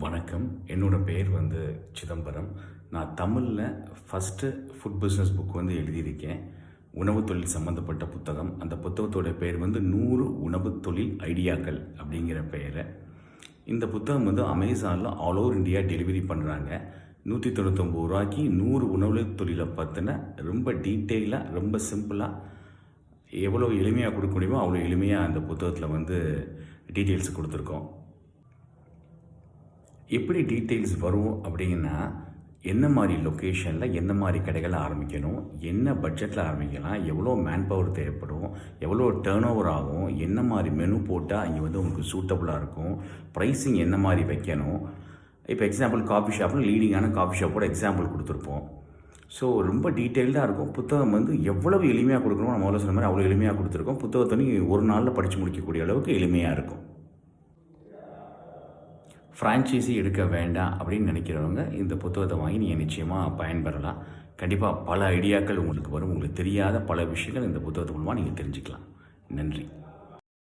வணக்கம். என்னோட பெயர் சிதம்பரம். நான் தமிழில் ஃபஸ்ட்டு ஃபுட் பிஸ்னஸ் புக் எழுதியிருக்கேன். உணவு தொழில் சம்மந்தப்பட்ட புத்தகம். அந்த புத்தகத்தோட பெயர் 100 உணவு தொழில் ஐடியாக்கள் அப்படிங்கிற பெயரை. இந்த புத்தகம் அமேசானில் ஆல் ஓவர் இந்தியா டெலிவரி பண்ணுறாங்க. 199 ரூபாய்க்கு 100 உணவு தொழிலை பற்றின ரொம்ப டீட்டெயிலாக, ரொம்ப சிம்பிளாக, எவ்வளோ எளிமையாக கொடுக்க முடியுமோ அவ்வளோ எளிமையாக அந்த புத்தகத்தில் டீட்டெயில்ஸ் கொடுத்துருக்கோம். எப்படி டீட்டெயில்ஸ் வரும் அப்படின்னா, என்ன மாதிரி லொக்கேஷனில் என்ன மாதிரி கடைகளை ஆரம்பிக்கணும், என்ன பட்ஜெட்டில் ஆரம்பிக்கலாம், எவ்வளோ மேன் பவர் தேவைப்படும், எவ்வளோ டேர்ன் ஓவர் ஆகும், என்ன மாதிரி மெனு போட்டால் இங்கே உங்களுக்கு சூட்டபுளாக இருக்கும், ப்ரைஸிங் என்ன மாதிரி வைக்கணும். இப்போ எக்ஸாம்பிள் காஃபி ஷாப்னு லீடிங்கான காஃபி ஷாப்போட எக்ஸாம்பிள் கொடுத்துருப்போம். ஸோ ரொம்ப டீட்டெயில்டாக இருக்கும். புத்தகம் எவ்வளவு எளிமையாக கொடுக்கணும், நம்ம முதல்ல சொன்ன மாதிரி அவ்வளோ எளிமையாக கொடுத்துருக்கோம். புத்தகத்தை ஒரு நாளில் படித்து முடிக்கக்கூடிய அளவுக்கு எளிமையாக இருக்கும். ஃப்ரான்ச்சைஸி எடுக்க வேண்டாம் அப்படின்னு நினைக்கிறவங்க இந்த புத்தகத்தை வாங்கி நீங்கள் நிச்சயமாக பயன்பெறலாம். கண்டிப்பாக பல ஐடியாக்கள் உங்களுக்கு வரும். உங்களுக்கு தெரியாத பல விஷயங்கள் இந்த புத்தகத்து மூலமாக நீங்கள் தெரிஞ்சுக்கலாம். நன்றி.